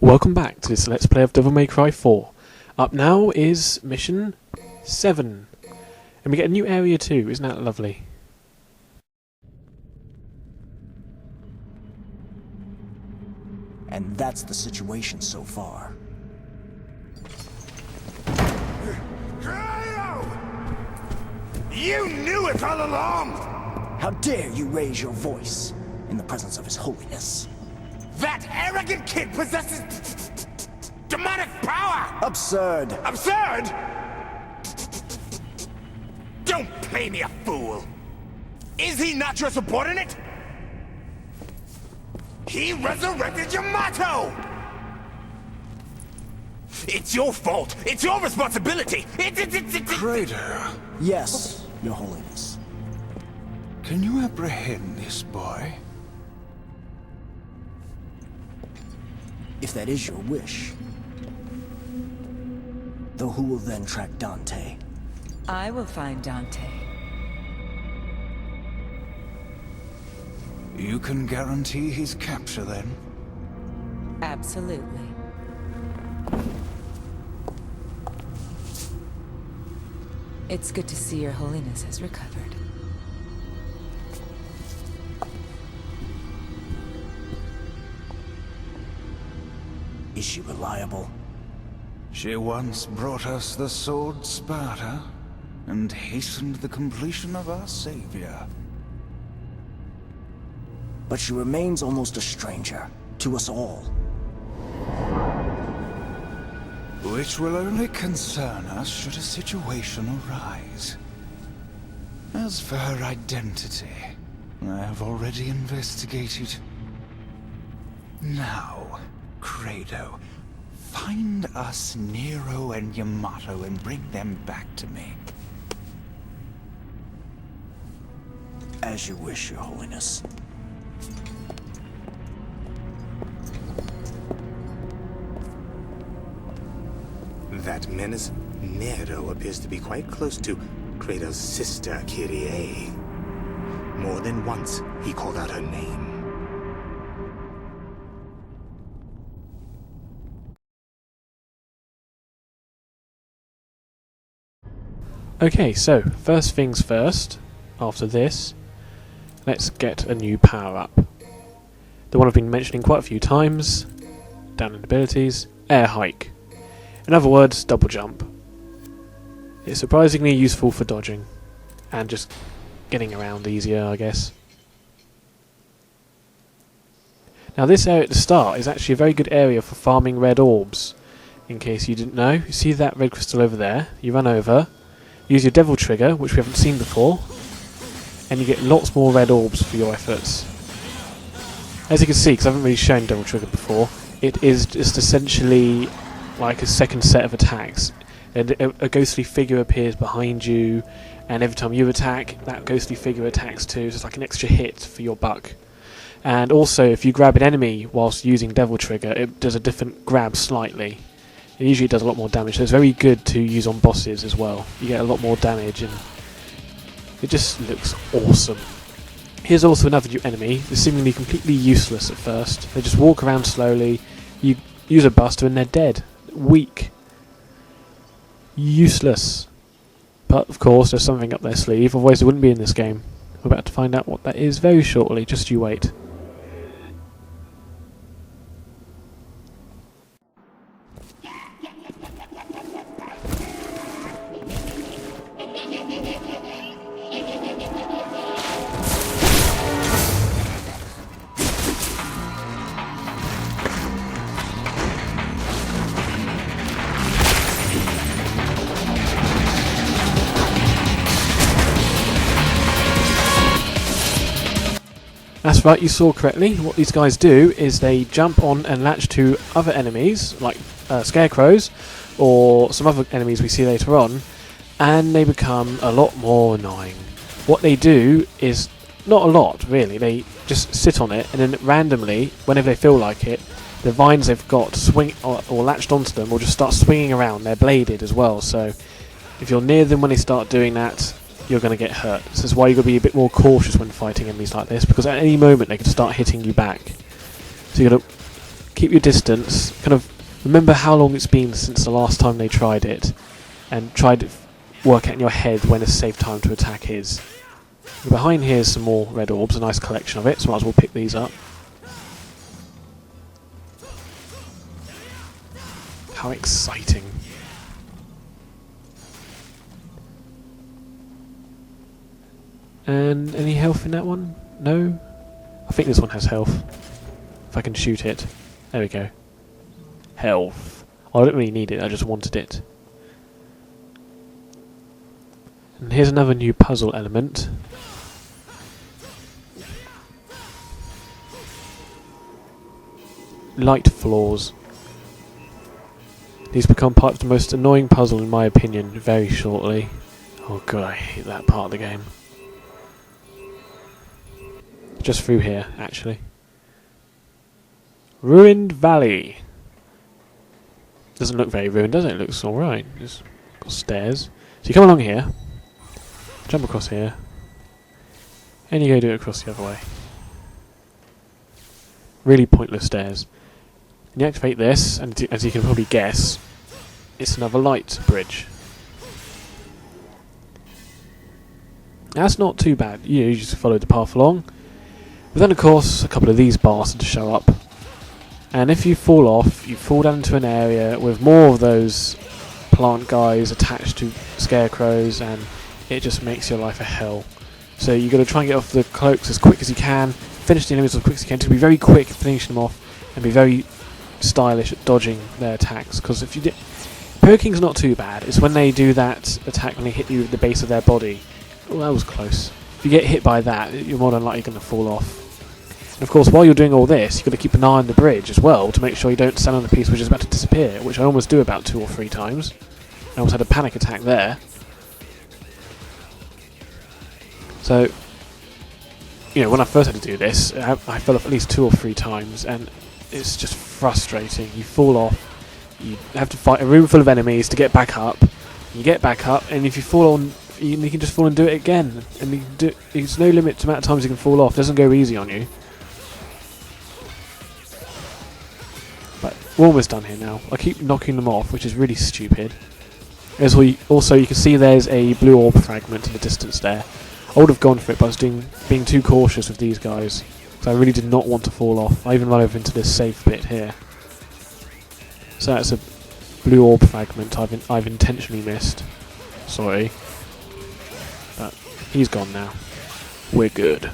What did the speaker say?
Welcome back to this Let's Play of Devil May Cry 4. Up now is Mission 7. And we get a new area too, isn't that lovely? And that's the situation so far. You knew it all along! How dare you raise your voice in the presence of His Holiness? That arrogant kid possesses demonic power! Absurd! Absurd? Don't play me a fool! Is he not your subordinate? He resurrected Yamato! It's your fault! It's your responsibility! Crater, Yes, Your Holiness. can you apprehend this boy? If that is your wish. Though who will then track Dante? I will find Dante. You can guarantee his capture then? Absolutely. It's good to see Your Holiness has recovered. Is she reliable? She once brought us the sword Sparta, and hastened the completion of our savior. But she remains almost a stranger to us all. Which will only concern us should a situation arise. As for her identity, I have already investigated. Now, Credo, find us Nero and Yamato and bring them back to me. As you wish, Your Holiness. That menace, Nero, appears to be quite close to Kratos' sister, Kyrie. More than once, he called out her name. Okay, so first things first, after this, let's get a new power-up. The one I've been mentioning quite a few times, down in abilities, air hike. In other words, double jump. It's surprisingly useful for dodging, and just getting around easier, I guess. Now this area at the start is actually a very good area for farming red orbs. In case you didn't know, you see that red crystal over there, you run over, use your devil trigger, which we haven't seen before, and you get lots more red orbs for your efforts. As you can see, because I haven't really shown devil trigger before, it is just essentially like a second set of attacks. And a ghostly figure appears behind you, and every time you attack, that ghostly figure attacks too, so it's like an extra hit for your buck. And also, if you grab an enemy whilst using devil trigger, it does a different grab slightly. It usually does a lot more damage, so it's very good to use on bosses as well. You get a lot more damage, and it just looks awesome. Here's also another new enemy. They're seemingly completely useless at first. They just walk around slowly, you use a buster and they're dead. Weak. Useless. But of course there's something up their sleeve, otherwise they wouldn't be in this game. We're about to find out what that is very shortly, just you wait. That's right, you saw correctly. What these guys do is they jump on and latch to other enemies, like scarecrows, or some other enemies we see later on, and they become a lot more annoying. What they do is, not a lot really, they just sit on it, and then randomly, whenever they feel like it, the vines they've got swing or latched onto them will just start swinging around. They're bladed as well, so if you're near them when they start doing that, you're going to get hurt. This is why you've got to be a bit more cautious when fighting enemies like this, because at any moment they can start hitting you back. So you've got to keep your distance. Kind of remember how long it's been since the last time they tried it, and try to work out in your head when a safe time to attack is. Behind here is some more red orbs, a nice collection of it, so might as well pick these up. How exciting. And any health in that one? No? I think this one has health. If I can shoot it. There we go. Health. I don't really need it, I just wanted it. And here's another new puzzle element. Light floors. These become part of the most annoying puzzle in my opinion very shortly. Oh god, I hate that part of the game. Just through here, actually. Ruined Valley. Doesn't look very ruined, does it? It looks alright. Just got stairs. So you come along here, jump across here, and you go do it across the other way. Really pointless stairs. And you activate this, and as you can probably guess, it's another light bridge. That's not too bad. You just follow the path along. But then of course a couple of these bastards show up. And if you fall off, you fall down into an area with more of those plant guys attached to scarecrows, and it just makes your life a hell. So you've got to try and get off the cloaks as quick as you can, finish the enemies as quick as you can, to be very quick at finishing them off, and be very stylish at dodging their attacks. Because if you did... Poking's not too bad, it's when they do that attack when they hit you at the base of their body. Oh, that was close. If you get hit by that, you're more than likely going to fall off. And of course, while you're doing all this, you've got to keep an eye on the bridge as well to make sure you don't stand on a piece which is about to disappear, which I almost do about 2 or 3 times. I almost had a panic attack there. So, you know, when I first had to do this, I fell off at least 2 or 3 times, and it's just frustrating. You fall off, you have to fight a room full of enemies to get back up. You get back up, and if you fall on, you can just fall and do it again. And you can do, there's no limit to the amount of times you can fall off. It doesn't go easy on you. But we're almost done here now. I keep knocking them off, which is really stupid. Also, you can see there's a blue orb fragment in the distance there. I would have gone for it, but I was being too cautious with these guys. So I really did not want to fall off. I even ran over into this safe bit here. So that's a blue orb fragment I've intentionally missed. Sorry. But he's gone now. We're good.